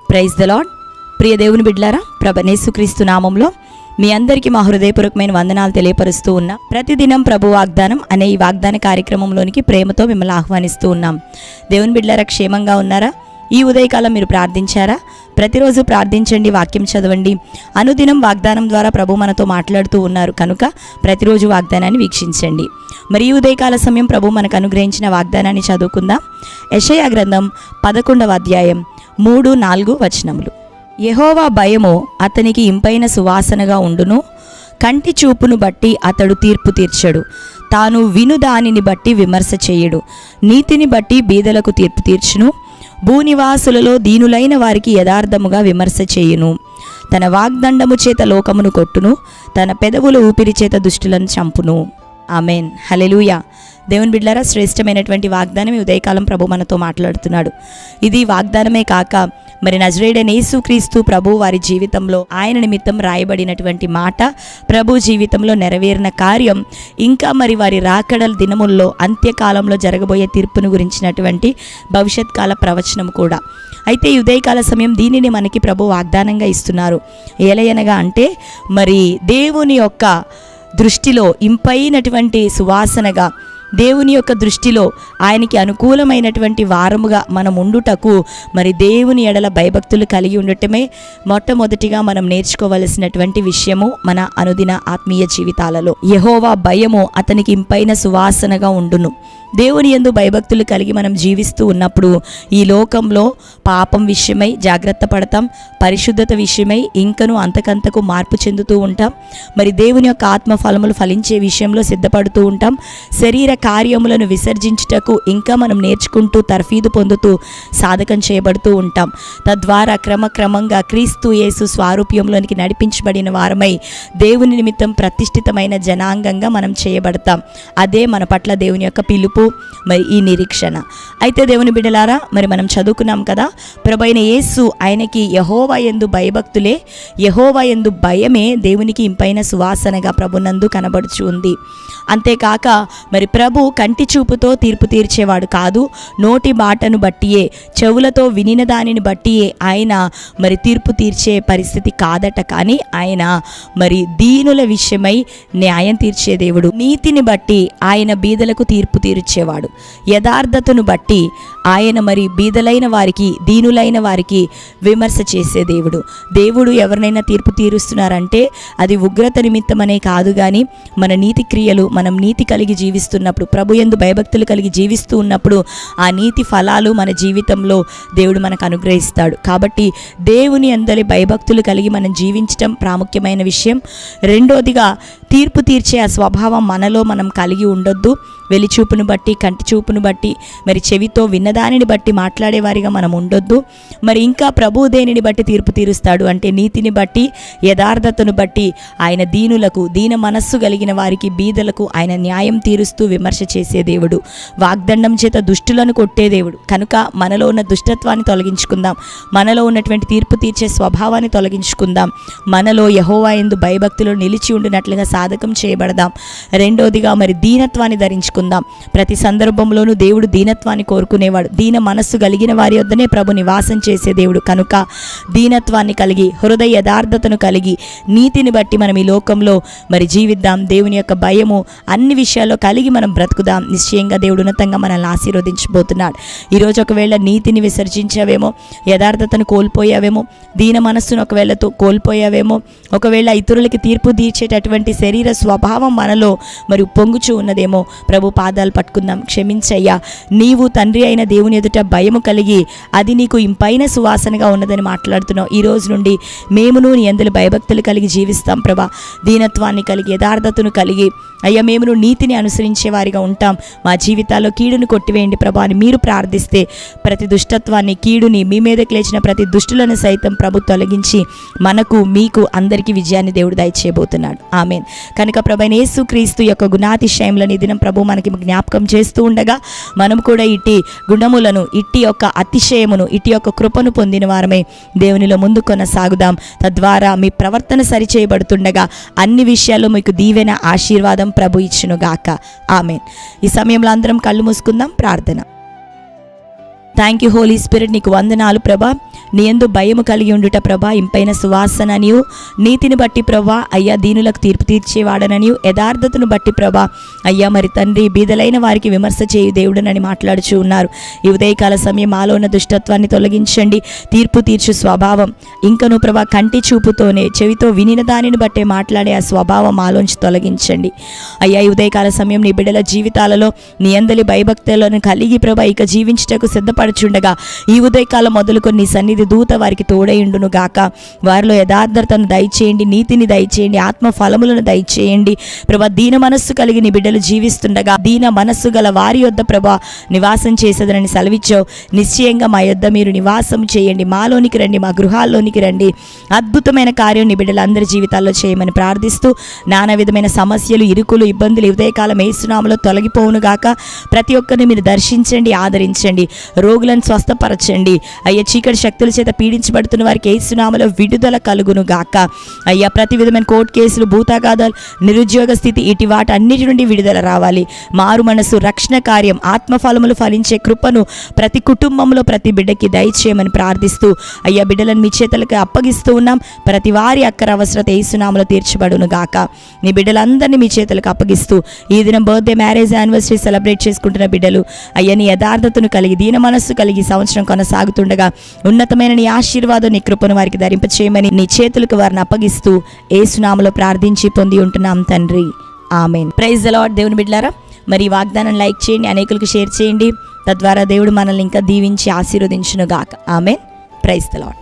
Praise the lord. ప్రియ దేవుని బిడ్డలారా, ప్రభు యేసుక్రీస్తు నామంలో మీ అందరికీ మా హృదయపూర్వకమైన వందనాలు తెలియపరుస్తూ ఉన్నా. ప్రతిదినం ప్రభు వాగ్దానం అనే ఈ వాగ్దాన కార్యక్రమంలోనికి ప్రేమతో మిమ్మల్ని ఆహ్వానిస్తూ ఉన్నాం. దేవుని బిడ్డలారా, క్షేమంగా ఉన్నారా? ఈ ఉదయకాలం మీరు ప్రార్థించారా? ప్రతిరోజు ప్రార్థించండి, వాక్యం చదవండి. అనుదినం వాగ్దానం ద్వారా ప్రభు మనతో మాట్లాడుతూ ఉన్నారు కనుక ప్రతిరోజు వాగ్దానాన్ని వీక్షించండి. మరి ఈ ఉదయకాల సమయం ప్రభు మనకు అనుగ్రహించిన వాగ్దానాన్ని చదువుకుందాం. యెషయా గ్రంథం 11వ అధ్యాయం 3-4 వచనములు. యెహోవా భయము అతనికి ఇంపైన సువాసనగా ఉండును. కంటి చూపును బట్టి అతడు తీర్పు తీర్చడు. తాను విను దానిని బట్టి విమర్శ చేయడు. నీతిని బట్టి బీదలకు తీర్పు తీర్చును. భూనివాసులలో దీనులైన వారికి యథార్థముగా విమర్శ చేయును. తన వాగ్దండము చేత లోకమును కొట్టును. తన పెదవుల ఊపిరి చేత దుష్టులను చంపును. ఆమెన్. హల్లెలూయా. దేవుని బిడ్డలారా, శ్రేష్టమైనటువంటి వాగ్దానం ఈ ఉదయకాలం ప్రభు మనతో మాట్లాడుతున్నాడు. ఇది వాగ్దానమే కాక మరి నజరేయుడైన యేసుక్రీస్తు ప్రభు వారి జీవితంలో ఆయన నిమిత్తం రాయబడినటువంటి మాట, ప్రభు జీవితంలో నెరవేరిన కార్యం, ఇంకా మరి వారి రాకడల దినముల్లో అంత్యకాలంలో జరగబోయే తీర్పును గురించినటువంటి భవిష్యత్ కాల ప్రవచనం కూడా. అయితే ఈ ఉదయకాల సమయం దీనిని మనకి ప్రభు వాగ్దానంగా ఇస్తున్నారు. ఏలయనగా అంటే మరి దేవుని యొక్క దృష్టిలో ఇంపైనటువంటి సువాసనగా, దేవుని యొక్క దృష్టిలో ఆయనకి అనుకూలమైనటువంటి వారముగా మనం ఉండుటకు మరి దేవుని ఎడల భయభక్తులు కలిగి ఉండటమే మొట్టమొదటిగా మనం నేర్చుకోవలసినటువంటి విషయము మన అనుదిన ఆత్మీయ జీవితాలలో. యెహోవా భయము అతనికి ఇంపైన సువాసనగా ఉండును. దేవుని యందు భయభక్తులు కలిగి మనం జీవిస్తూ ఉన్నప్పుడు ఈ లోకంలో పాపం విషయమై జాగ్రత్త పడతాం, పరిశుద్ధత విషయమై ఇంకను అంతకంతకు మార్పు చెందుతూ ఉంటాం. మరి దేవుని యొక్క ఆత్మఫలములు ఫలించే విషయంలో సిద్ధపడుతూ ఉంటాం. శరీర కార్యములను విసర్జించుటకు ఇంకా మనం నేర్చుకుంటూ తర్ఫీదు పొందుతూ సాధకం చేయబడుతూ ఉంటాం. తద్వారా క్రమక్రమంగా క్రీస్తు యేసు స్వారూప్యంలోనికి నడిపించబడిన వారమై దేవుని నిమిత్తం ప్రతిష్ఠితమైన జనాంగంగా మనం చేయబడతాం. అదే మన పట్ల దేవుని యొక్క పిలుపు, మరి ఈ నిరీక్షణ. అయితే దేవుని బిడ్డలారా, మరి మనం చదువుకున్నాం కదా, ప్రభువైన యేసు ఆయనకి యెహోవా యందు భయభక్తులే, యెహోవా యందు భయమే దేవునికి ఇంపైన సువాసనగా ప్రభునందు కనబడుచు ఉంది. అంతేకాక మరి ప్రభు కంటి చూపుతో తీర్పు తీర్చేవాడు కాదు, నోటి మాటను బట్టియే, చెవులతో వినిన దానిని బట్టియే ఆయన మరి తీర్పు తీర్చే పరిస్థితి కాదట. కానీ ఆయన మరి దీనుల విషయమై న్యాయం తీర్చే దేవుడు. నీతిని బట్టి ఆయన బీదలకు తీర్పు తీర్చేవాడు. యథార్థతను బట్టి ఆయన మరి బీదలైన వారికి, దీనులైన వారికి విమర్శ చేసే దేవుడు. దేవుడు ఎవరినైనా తీర్పు తీరుస్తున్నారంటే అది ఉగ్రత నిమిత్తమనే కాదు, కానీ మన నీతి క్రియలు, మనం నీతి కలిగి జీవిస్తున్నప్పుడు, ప్రభు యందు భయభక్తులు కలిగి జీవిస్తూ ఉన్నప్పుడు ఆ నీతి ఫలాలు మన జీవితంలో దేవుడు మనకు అనుగ్రహిస్తాడు. కాబట్టి దేవుని అందరి భయభక్తులు కలిగి మనం జీవించటం ప్రాముఖ్యమైన విషయం. రెండోదిగా, తీర్పు తీర్చే ఆ స్వభావం మనలో మనం కలిగి ఉండొద్దు. వెలిచూపును బట్టి, కంటి చూపును బట్టి, మరి చెవితో విన్నదానిని బట్టి మాట్లాడేవారిగా మనం ఉండొద్దు. మరి ఇంకా ప్రభు దేనిని బట్టి తీర్పు తీరుస్తాడు అంటే నీతిని బట్టి, యథార్థతను బట్టి ఆయన దీనులకు, దీన మనస్సు కలిగిన వారికి, బీదలకు ఆయన న్యాయం తీరుస్తూ విమర్శ చేసే దేవుడు. వాగ్దండం చేత దుష్టులను కొట్టే దేవుడు. కనుక మనలో ఉన్న దుష్టత్వాన్ని తొలగించుకుందాం, మనలో ఉన్నటువంటి తీర్పు తీర్చే స్వభావాన్ని తొలగించుకుందాం, మనలో యెహోవా యందు భయభక్తులు నిలిచి ఉండినట్లుగా సాధకం చేయబడదాం. రెండోదిగా మరి దీనత్వాన్ని ధరించుకుందాం. ప్రతి సందర్భంలోనూ దేవుడు దీనత్వాన్ని కోరుకునేవాడు. దీన మనస్సు కలిగిన వారి వద్దనే ప్రభు నివాసం చేసే దేవుడు. కనుక దీనత్వాన్ని కలిగి, హృదయ యథార్థతను కలిగి, నీతిని బట్టి మనం ఈ లోకంలో మరి జీవిద్దాం. దేవుని యొక్క భయము అన్ని విషయాల్లో కలిగి మనం బ్రతుకుదాం. నిశ్చయంగా దేవుడు ఉన్నతంగా మనల్ని ఆశీర్వదించబోతున్నాడు. ఈరోజు ఒకవేళ నీతిని విసర్జించావేమో, యథార్థతను కోల్పోయావేమో, దీన మనస్సును ఒకవేళ కోల్పోయావేమో, ఒకవేళ ఇతరులకి తీర్పు తీర్చేటటువంటి శరీర స్వభావం మనలో మరి పొంగుచూ ఉన్నదేమో, ప్రభు పాదాలు పట్టుకుందాం. క్షమించయ్యా, నీవు తండ్రి అయిన దేవుని ఎదుట భయము కలిగి అది నీకు ఇంపైన సువాసనగా ఉన్నదని మాట్లాడుతున్నావు. ఈ రోజు నుండి మేమును నీ యందు భయభక్తులు కలిగి జీవిస్తాం ప్రభా. దీనత్వాన్ని కలిగి, యథార్థతను కలిగి, అయ్యా మేమును నీతిని అనుసరించే వారిగా ఉంటాం. మా జీవితాల్లో కీడును కొట్టివేయండి ప్రభా అని మీరు ప్రార్థిస్తే ప్రతి దుష్టత్వాన్ని, కీడుని, మీ మీదకి లేచిన ప్రతి దుష్టులను సైతం ప్రభు తొలగించి మనకు, మీకు, అందరికీ విజయాన్ని దేవుడు దయచేయబోతున్నాడు. ఆమేన్. కనుక ప్రభువైన యేసుక్రీస్తు యొక్క గుణాతిశయములను ఈ దినం ప్రభు మనకి జ్ఞాపకం చేస్తూ ఉండగా మనం కూడా ఇట్టి గుణములను, ఇట్టి యొక్క అతిశయమును, ఇట్టి యొక్క కృపను పొందిన వారమే దేవునిలో ముందు కొనసాగుదాం. తద్వారా మీ ప్రవర్తన సరిచేయబడుతుండగా అన్ని విషయాల్లో మీకు దీవెన, ఆశీర్వాదం ప్రభు ఇచ్చునుగాక. ఆమేన్. ఈ సమయంలో అందరం కళ్ళు మూసుకుందాం. ప్రార్థన. థ్యాంక్ యూ హోలీ స్పిరిట్, నీకు వందనాలు ప్రభా. నీ యందు భయము కలిగి ఉండుట ప్రభా, ఇంపైన సువాసన నీవు, నీతిని బట్టి ప్రభా అయ్యా దీనులకు తీర్పు తీర్చేవాడననియు, యథార్థతను బట్టి ప్రభా అయ్యా మరి తండ్రి బీదలైన వారికి విమర్శ చేయు దేవుడనని మాట్లాడుచూ ఉన్నారు. ఈ ఉదయకాల సమయం మాలో ఉన్న దుష్టత్వాన్ని తొలగించండి. తీర్పు తీర్చు స్వభావం ఇంకను ప్రభా కంటి చూపుతోనే చెవితో వినిన దానిని బట్టే మాట్లాడే ఆ స్వభావం మాలోంచి తొలగించండి అయ్యా. ఈ ఉదయకాల సమయం నీ బిడ్డల జీవితాలలో నీ అందలి భయభక్తులను కలిగి ప్రభా ఇక జీవించుటకు సిద్ధపడుచుండగా ఈ ఉదయకాలం మొదలుకొని నీ సన్నిధి దూత వారికి తోడైండును గాక. వారిలో యథార్థతను దయచేయండి, నీతిని దయచేయండి, ఆత్మ ఫలములను దయచేయండి ప్రభా. దీన మనస్సు కలిగి నీ బిడ్డలు జీవిస్తుండగా దీన మనస్సు గల వారి యొద్ద ప్రభా నివాసం చేసేదనని సెలవిచ్చావు. నిశ్చయంగా మా యొద్ద మీరు నివాసం చేయండి, మాలోనికి రండి, మా గృహాల్లోనికి రండి. అద్భుతమైన కార్యం నీ బిడ్డలందరి జీవితాల్లో చేయమని ప్రార్థిస్తూ నానా విధమైన సమస్యలు, ఇరుకులు, ఇబ్బందులు ఈ ఉదయకాలం యేసునామములో తొలగిపోవును గాక. ప్రతి ఒక్కరిని మీరు దర్శించండి, ఆదరించండి, రోగులను స్వస్థపరచండి అయ్యా. చీకటి శక్తుల చేత పీడించబడుతున్న వారికి యేసునామములో విడుదల కలుగును గాక అయ్యా. ప్రతి విధమైన కోర్టు కేసులు, భూతాగాదాలు, నిరుద్యోగ స్థితి ఇటు వాటి అన్నిటి నుండి విడుదల రావాలి. మారు మనసు, రక్షణ కార్యం, ఆత్మఫలములు ఫలించే కృపను ప్రతి కుటుంబంలో ప్రతి బిడ్డకి దయచేయమని ప్రార్థిస్తూ అయ్యా బిడ్డలను మీ చేతులకు అప్పగిస్తూ ఉన్నాం. ప్రతి వారి అక్కర అవసరత యేసునామములో తీర్చబడును గాక. నీ బిడ్డలందరినీ మీ చేతులకు అప్పగిస్తూ ఈ దినం బర్త్డే, మ్యారేజ్, యానివర్సరీ సెలబ్రేట్ చేసుకుంటున్న బిడ్డలు అయ్యా నీ యథార్థతను కలిగి దీన మనస్సు కలిగి సంవత్సరం కొనసాగుతుండగా ఉన్నతమైన నీ ఆశీర్వాదం, నీ కృపను వారికి ధరింపచేయమని నీ చేతులకు వారిని అప్పగిస్తూ యేసునామములో ప్రార్థించి పొంది ఉంటున్నాం తండ్రి, ఆమేన్. Praise the lord. దేవుని బిడ్డలారా, మరి ఈ వాగ్దానం లైక్ చేయండి, అనేకులకు షేర్ చేయండి. తద్వారా దేవుడు మనల్ని ఇంకా దీవించి ఆశీర్వదించును గాక. ఆమేన్. Praise the lord.